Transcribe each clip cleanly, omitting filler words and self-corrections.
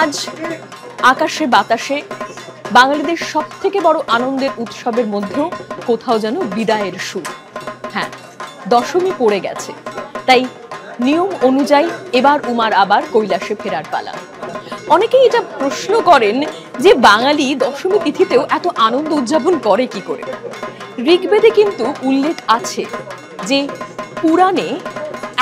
আজ আকাশে বাতাসে বাঙালিদের সবথেকে বড় আনন্দের উৎসবের মধ্যেও কোথাও যেন বিদায়ের সুর। হ্যাঁ, দশমী পড়ে গেছে, তাই নিয়ম অনুযায়ী এবার উমার আবার কৈলাসে ফেরার পালা। অনেকেই এটা প্রশ্ন করেন যে বাঙালি দশমী তিথিতেও এত আনন্দ উদযাপন করে কি করে। ঋগ্বেদে কিন্তু উল্লেখ আছে যে পুরাণে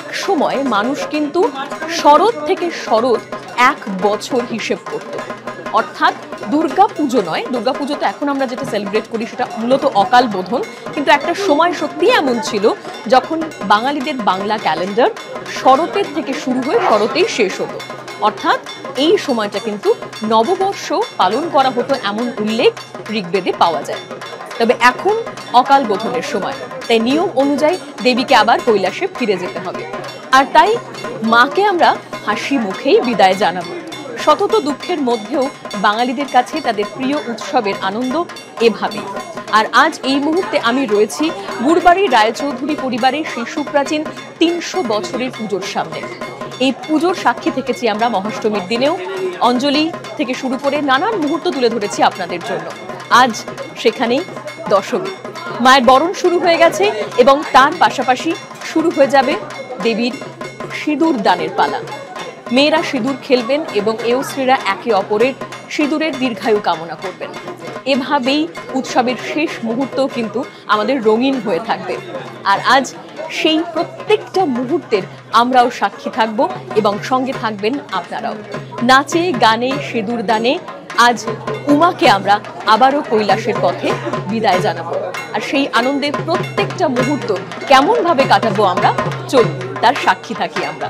এক সময় মানুষ কিন্তু শরৎ থেকে শরৎ এক বছর হিসেব করত। অর্থাৎ দুর্গা পুজো নয়, দুর্গা পুজো তো এখন আমরা যেটা সেলিব্রেট করি সেটা মূলত অকাল বোধন, কিন্তু একটা সময় সত্যি এমন ছিল যখন বাঙালিদের বাংলা ক্যালেন্ডার শরতের থেকে শুরু হয়ে শরতেই শেষ হতো। অর্থাৎ এই সময়টা কিন্তু নববর্ষ পালন করা হতো এমন উল্লেখ ঋগ্বেদে পাওয়া যায়। তবে এখন অকাল বোধনের সময়, তাই নিয়ম অনুযায়ী দেবীকে আবার কৈলাসে ফিরে যেতে হবে। আর তাই মাকে আমরা হাসি মুখেই বিদায় জানাবো। শতত দুঃখের মধ্যেও বাঙালিদের কাছে তাদের প্রিয় উৎসবের আনন্দ এভাবেই। আর আজ এই মুহূর্তে আমি রয়েছি গুড়বাড়ির রায়চৌধুরী পরিবারের সেই সুপ্রাচীন ৩০০ বছরের পুজোর সামনে। এই পুজোর সাক্ষী থেকেছি আমরা মহাষ্টমীর দিনেও, অঞ্জলি থেকে শুরু করে নানান মুহূর্ত তুলে ধরেছি আপনাদের জন্য। আজ সেখানেই দশমী, মায়ের বরণ শুরু হয়ে গেছে এবং তার পাশাপাশি শুরু হয়ে যাবে দেবীর সিঁদুর দানের পালা। মেয়েরা সিঁদুর খেলবেন এবং এয়স্ত্রীরা একে অপরের সিঁদুরের দীর্ঘায়ু কামনা করবেন। এভাবেই উৎসবের শেষ মুহূর্ত কিন্তু আমাদের রঙিন হয়ে থাকবে। আর আজ সেই প্রত্যেকটা মুহূর্তের আমরাও সাক্ষী থাকব এবং সঙ্গে থাকবেন আপনারাও। নাচে গানে সিঁদুর দানে আজ উমাকে আমরা আবারও কৈলাসের পথে বিদায় জানাবো। আর সেই আনন্দের প্রত্যেকটা মুহূর্ত কেমন ভাবে কাটাবো আমরা, চলুন তার সাক্ষী থাকি আমরা।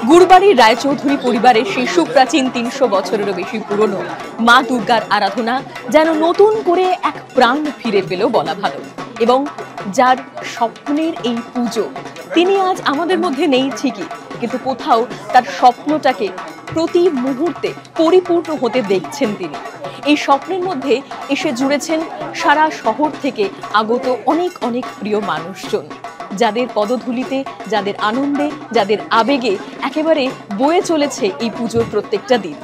গুড়বাড়ির রায়চৌধুরী পরিবারের সেই সুপ্রাচীন ৩০০ বছরেরও বেশি পুরনো মা দুর্গার আরাধনা যেন নতুন করে এক প্রাণ ফিরে পেল বলা ভালো। এবং যার স্বপ্নের এই পুজো, তিনি আজ আমাদের মধ্যে নেই ঠিকই, কিন্তু কোথাও তার স্বপ্নটাকে প্রতি মুহূর্তে পরিপূর্ণ হতে দেখছেন তিনি। এই স্বপ্নের মধ্যে এসে জুড়েছেন সারা শহর থেকে আগত অনেক অনেক প্রিয় মানুষজন, যাদের পদধূলিতে, যাদের আনন্দে, যাদের আবেগে একেবারে বয়ে চলেছে এই পুজোর প্রত্যেকটা দিন।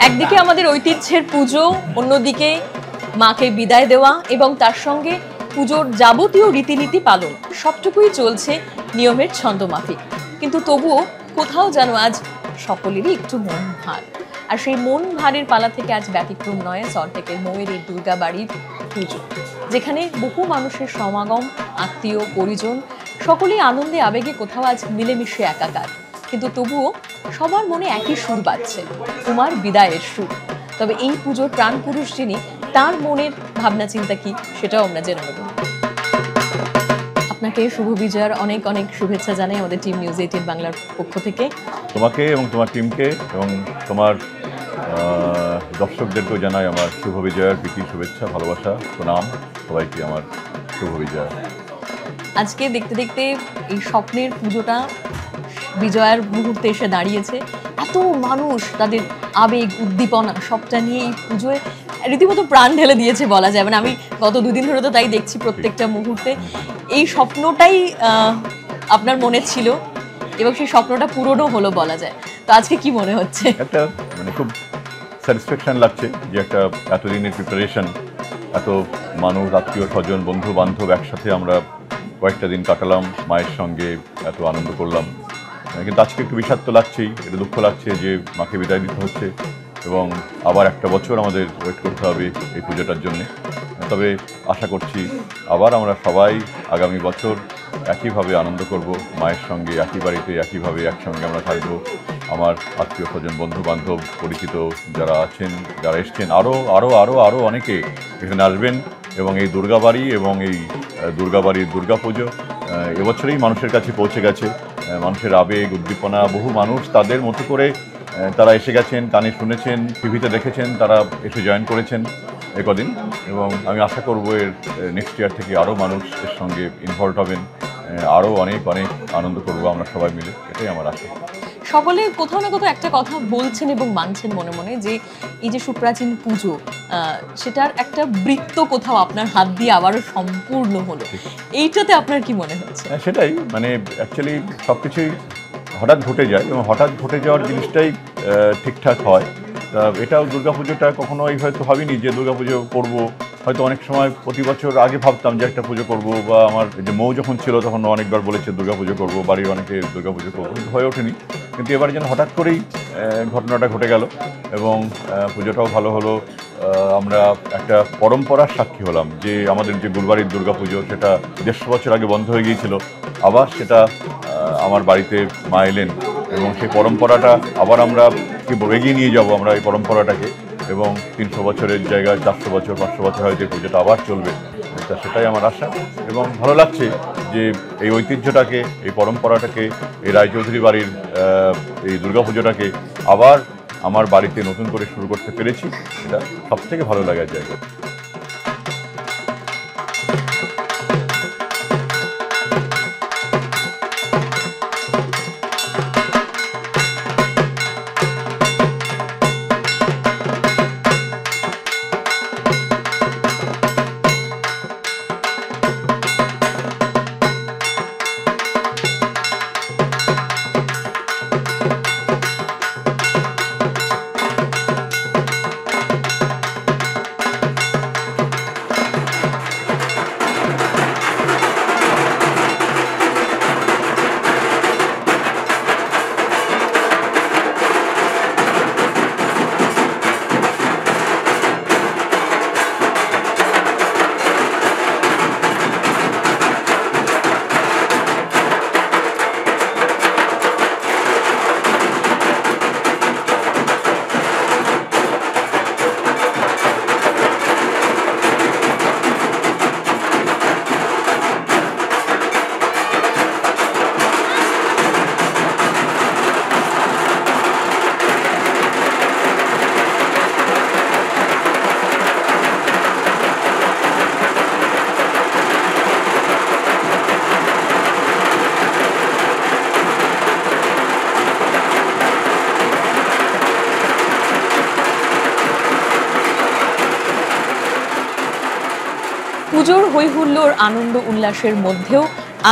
একদিকে আমাদের ঐতিহ্যের পুজো, অন্যদিকে মাকে বিদায় দেওয়া এবং তার সঙ্গে পুজোর যাবতীয় রীতিনীতি পালন সবটুকুই চলছে নিয়মের ছন্দমাফিক। কিন্তু তবুও কোথাও যেন আজ সকলেরই একটু মন ভার। আর সেই মন ভারের পালা থেকে আজ ব্যতিক্রম নয় সল্টলেকের মৌয়ের এই দুর্গাবাড়ির পুজো, যেখানে বহু মানুষের সমাগম, আত্মীয় পরিজন সকলেই আনন্দে আবেগে কোথাও আজ মিলেমিশে একাকার। কিন্তু তবুও সবার মনে একই সুর বাজছে, উমার বিদায়ের সুর। তবে এই পুজোর প্রাণ পুরুষ যিনি, তার মনের ভাবনা চিন্তা কি সেটাও আমরা জেনে নেব। আপনাকে শুভ বিজয়ার অনেক অনেক শুভেচ্ছা জানাই আমাদের টিম নিউজ 18 বাংলার পক্ষ থেকে। তোমাকে এবং তোমার টিমকে এবং তোমার দর্শকদেরকেও জানাই আমার শুভ বিজয়ার প্রীতি, শুভেচ্ছা, ভালোবাসা, প্রণাম সবাইকে আমার শুভ বিজয়া। আজকে দেখতে দেখতে এই স্বপ্নের পুজোটা বিজয়ার মুহূর্তে এসে দাঁড়িয়েছে। এত মানুষ তাদের আবেগ উদ্দীপনা সবটা নিয়ে এই পুজোয় রীতিমতো প্রাণ ঢেলে দিয়েছে বলা যায়। মানে আমি গত দুদিন ধরে তো তাই দেখছি প্রত্যেকটা মুহূর্তে। এই স্বপ্নটাই আপনার মনে ছিল এবং সেই স্বপ্নটা পূরণও হলো বলা যায়। তো আজকে কি মনে হচ্ছে? একটা মানে খুব স্যাটিসফ্যাকশন লাগছে যে একটা এতদিনের প্রিপারেশন, এত মানুষ, আত্মীয় স্বজন, বন্ধু বান্ধব একসাথে আমরা কয়েকটা দিন কাটালাম, মায়ের সঙ্গে এত আনন্দ করলাম। কিন্তু আজকে একটু বিষাক্ত লাগছেই, একটু দুঃখ লাগছে যে মাকে বিদায় দিতে হচ্ছে এবং আবার একটা বছর আমাদের ওয়েট করতে হবে এই পুজোটার জন্যে। তবে আশা করছি আবার আমরা সবাই আগামী বছর একইভাবে আনন্দ করব, মায়ের সঙ্গে একই বাড়িতে একইভাবে একসঙ্গে আমরা থাকবো। আমার আত্মীয় স্বজন, বন্ধু বান্ধব, পরিচিত যারা আছেন, যারা এসছেন, আরও অনেকে এখানে আসবেন এবং এই দুর্গাবাড়ি এবং এই দুর্গাবাড়ির দুর্গাপুজো এবছরেই মানুষের কাছে পৌঁছে গেছে। মানুষের আবেগ উদ্দীপনা, বহু মানুষ তাদের মতো করে তারা এসে গেছেন, কানে শুনেছেন, টিভিতে দেখেছেন, তারা এসে জয়েন করেছেন একদিন এবং আমি আশা করব এর নেক্সট ইয়ার থেকে আরও মানুষ এর সঙ্গে ইনভলভ হবেন, আরও অনেক অনেক আনন্দ করব আমরা সবাই মিলে, এটাই আমার আশা। সকলে কোথাও না কোথাও একটা কথা বলছেন এবং মানছেন মনে মনে যে এই যে সুপ্রাচীন পুজো, সেটার একটা বৃত্ত কোথাও আপনার হাত দিয়ে আবারও সম্পূর্ণ হলো। এইটাতে আপনার কি মনে হচ্ছে? সেটাই, মানে অ্যাকচুয়ালি সব কিছুই হঠাৎ ঘটে যায় এবং হঠাৎ ঘটে যাওয়ার জিনিসটাই ঠিকঠাক হয়। তা এটাও দুর্গাপুজোটা কখনো এই হয়তো ভাবিনি যে দুর্গাপুজো করবো। হয়তো অনেক সময় প্রতি বছর আগে ভাবতাম যে একটা পুজো করবো, বা আমার যে মৌ যখন ছিল তখন অনেকবার বলেছে দুর্গাপুজো করবো, বাড়ির অনেকে দুর্গাপুজো করবো, কিন্তু হয়ে ওঠেনি। কিন্তু এবার যেন হঠাৎ করেই ঘটনাটা ঘটে গেল এবং পুজোটাও ভালো হলো। আমরা একটা পরম্পরার সাক্ষী হলাম যে আমাদের যে গুলবাড়ির দুর্গাপুজো, সেটা 150 বছর আগে বন্ধ হয়ে গিয়েছিল, আবার সেটা আমার বাড়িতে মা এলেন এবং সেই পরম্পরাটা আবার আমরা কি এগিয়ে নিয়ে যাব আমরা এই পরম্পরাটাকে, এবং 300 বছরের জায়গায় 400 বছর 500 বছর হয়তো এই পুজোটা আবার চলবে। তা সেটাই আমার আশা এবং ভালো লাগছে যে এই ঐতিহ্যটাকে, এই পরম্পরাটাকে, এই রায়চৌধুরী বাড়ির এই দুর্গাপুজোটাকে আবার আমার বাড়িতে নতুন করে শুরু করতে পেরেছি। এটা সবথেকে ভালো লাগার জায়গা। পুজোর হই হুল্লোড়, আনন্দ উল্লাসের মধ্যেও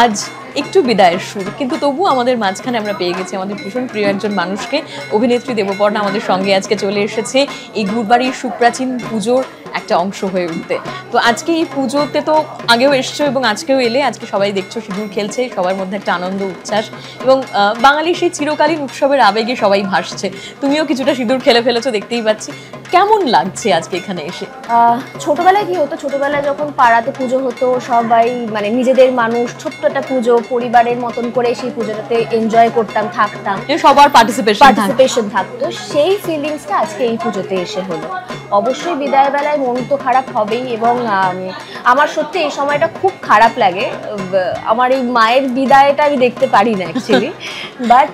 আজ একটু বিদায়ের সুর, কিন্তু তবু আমাদের মাঝখানে আমরা পেয়ে গেছি আমাদের ভীষণ প্রিয় একজন মানুষকে। অভিনেত্রী দেবপর্ণা আমাদের সঙ্গে আজকে চলে এসেছে এই গুরবাড়ির সুপ্রাচীন পুজোর একটা অংশ হয়ে উঠতে। তো আজকে এই পুজোতে তো আগেও এসছো এবং আজকেও এলে, আজকে সবাই দেখছো সিঁদুর খেলছে, সবার মধ্যে একটা আনন্দ উচ্ছ্বাস এবং বাঙালির সেই চিরকালীন উৎসবের আবেগে সবাই ভাসছে। তুমিও কিছুটা সিঁদুর খেলে ফেলেছো দেখতেই পাচ্ছি, কেমন লাগছে আজকে এখানে এসে? ছোটবেলায় কি হতো, ছোটবেলায় যখন পাড়াতে পুজো হতো সবাই মানে নিজেদের মানুষ, ছোট্ট একটা পুজো পরিবারের মতন করে সেই পুজোটাতে এনজয় করতাম, থাকতাম, সবার পার্টিসিপেশন থাকতো। সেই ফিলিংসটা আজকে এই পুজোতে এসে হলো। অবশ্যই বিদায় বেলায় মন তো খারাপ হবেই, এবং আমার সত্যি এই সময়টা খুব খারাপ লাগে। আমার এই মায়ের বিদায়টা আমি দেখতে পারি না অ্যাকচুয়ালি, বাট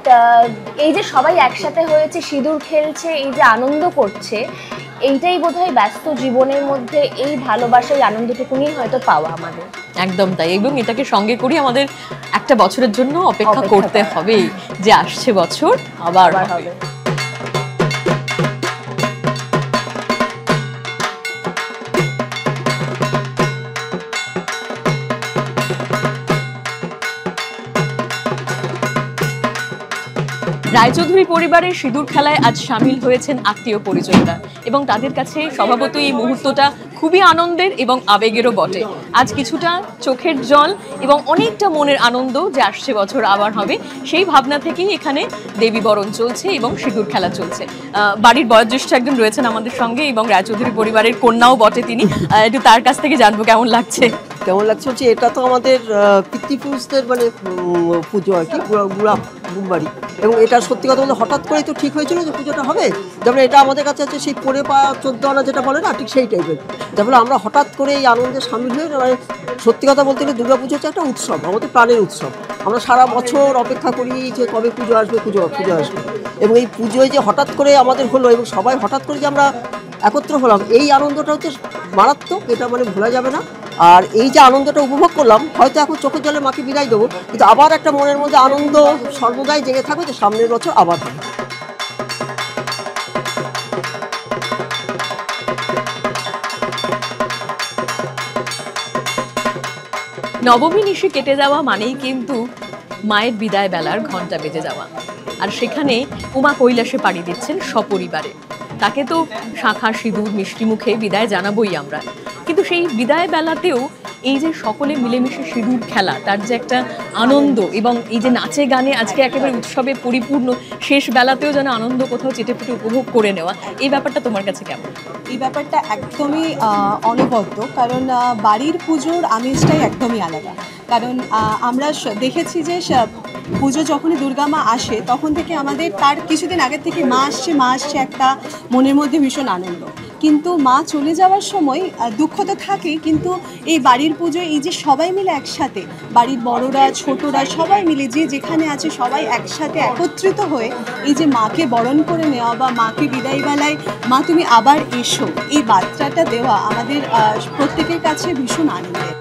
এই যে সবাই একসাথে হয়েছে, সিঁদুর খেলছে, এই যে আনন্দ করছে, এইটাই বোধহয় ব্যস্ত জীবনের মধ্যে এই ভালোবাসা, এই আনন্দটুকুনি হয়তো পাওয়া আমাদের। একদম তাই, এবং এটাকে সঙ্গে করি আমাদের একটা বছরের জন্য অপেক্ষা করতে হবে, যে আসছে বছর আবার হবে। রায়চৌধুরী পরিবারের সিঁদুর খেলায় আজ সামিল হয়েছেন আত্মীয় পরিজনরা, এবং তাদের কাছে স্বভাবতই এই মুহূর্তটা খুবই আনন্দের এবং আবেগেরও বটে। আজ কিছুটা চোখের জল এবং অনেকটা মনের আনন্দ যে আসছে বছর আবার হবে, সেই ভাবনা থেকেই এখানে দেবী বরণ চলছে এবং সিঁদুর খেলা চলছে। বাড়ির বয়োজ্যেষ্ঠ একজন রয়েছেন আমাদের সঙ্গে এবং রায়চৌধুরী পরিবারের কন্যাও বটে তিনি, একটু তার কাছ থেকে জানবো কেমন লাগছে। হচ্ছে এটা তো আমাদের পিতৃপুরুষদের মানে পুজো আর কি, গুরবাড়ি, এবং এটা সত্যি কথা বলতে হঠাৎ করেই তো ঠিক হয়েছিল যে পুজোটা হবে। যেমন এটা আমাদের কাছে আছে সেই 14 আনা যেটা বলে না, ঠিক সেই টাইপের। যেমন আমরা হঠাৎ করে এই আনন্দে সামিল হয়ে, মানে সত্যি কথা বলতে গেলে দুর্গাপুজো হচ্ছে একটা উৎসব, আমাদের প্রাণের উৎসব। আমরা সারা বছর অপেক্ষা করি যে কবে পুজো আসবে, পুজো আসবে, এবং এই পুজোয় যে হঠাৎ করে আমাদের হলো এবং সবাই হঠাৎ করে যে আমরা একত্র হলাম, এই আনন্দটা হচ্ছে মারাত্মক, এটা মানে ভোলা যাবে না। আর এই যে আনন্দটা উপভোগ করলাম, হয়তো এখন চোখের জলে মাকে বিদায় দেবো, কিন্তু আবার একটা মনের মধ্যে আনন্দ সর্বদাই জেগে থাকবে যে সামনের বছর আবার হবে। নবমী নিশি কেটে যাওয়া মানেই কিন্তু মায়ের বিদায় বেলার ঘন্টা বেজে যাওয়া, আর সেখানে উমা কৈলাসে পাড়ি দিচ্ছেন সপরিবারে। তাকে তো শাঁখা সিঁদুর মিষ্টি মুখে বিদায় জানাবোই আমরা, কিন্তু সেই বিদায় বেলাতেও এই যে সকলে মিলেমিশে সিঁদুর খেলা, তার যে একটা আনন্দ, এবং এই যে নাচে গানে আজকে একেবারে উৎসবে পরিপূর্ণ, শেষ বেলাতেও যেন আনন্দ কোথাও চেটেপুটে উপভোগ করে নেওয়া, এই ব্যাপারটা তোমার কাছে কেমন? এই ব্যাপারটা একদমই অনবদ্য, কারণ বাড়ির পুজোর আমেজটাই একদমই আলাদা। কারণ আমরা দেখেছি যে পুজো যখনই দুর্গা মা আসে তখন থেকে আমাদের তার কিছুদিন আগের থেকে মা আসছে একটা মনের মধ্যে ভীষণ আনন্দ। কিন্তু মা চলে যাওয়ার সময় দুঃখ তো থাকেই, কিন্তু এই বাড়ির পুজোয় এই যে সবাই মিলে একসাথে, বাড়ির বড়রা ছোটরা সবাই মিলে যে যেখানে আছে সবাই একসাথে একত্রিত হয়ে এই যে মাকে বরণ করে নেওয়া বা মাকে বিদায় বেলায় মা তুমি আবার এসো, এই বার্তাটা দেওয়া আমাদের প্রত্যেকের কাছে ভীষণ আনন্দের।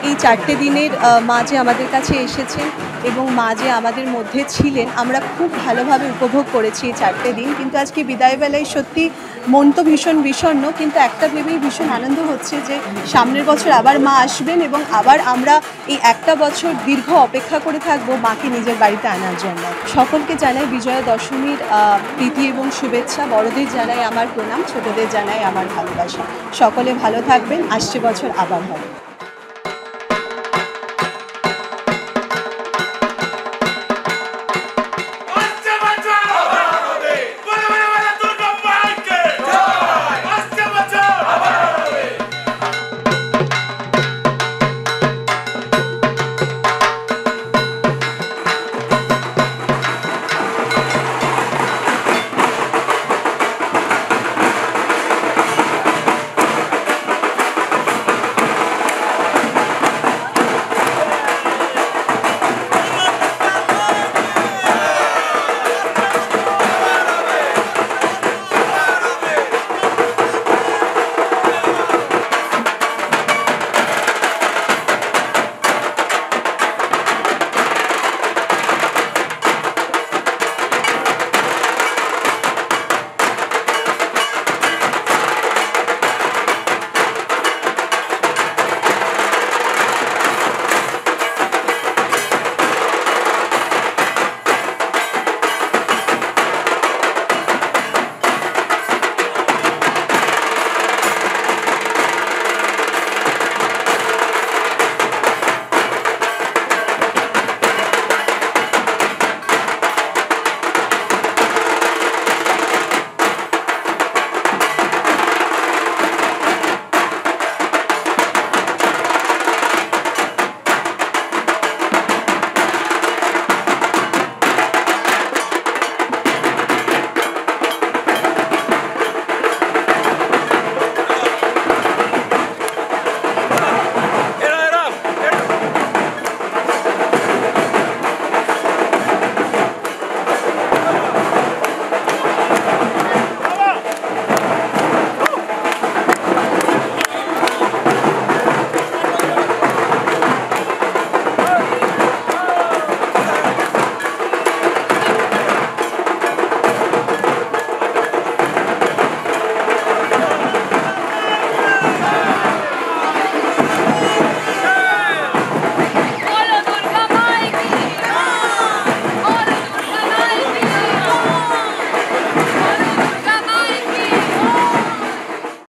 এই 4টে দিনের মা যে আমাদের কাছে এসেছেন এবং মা যে আমাদের মধ্যে ছিলেন, আমরা খুব ভালোভাবে উপভোগ করেছি এই 4টে দিন। কিন্তু আজকে বিদায়বেলায় সত্যি মন তো ভীষণ বিষণ্ণ, কিন্তু একটা ভেবেই ভীষণ আনন্দ হচ্ছে যে সামনের বছর আবার মা আসবেন এবং আবার আমরা এই একটা বছর দীর্ঘ অপেক্ষা করে থাকবো মাকে নিজের বাড়িতে আনার জন্য। সকলকে জানাই বিজয়া দশমীর প্রীতি এবং শুভেচ্ছা। বড়দের জানাই আমার প্রণাম, ছোটদের জানাই আমার ভালোবাসা। সকলে ভালো থাকবেন, আসছে বছর আবার হবে।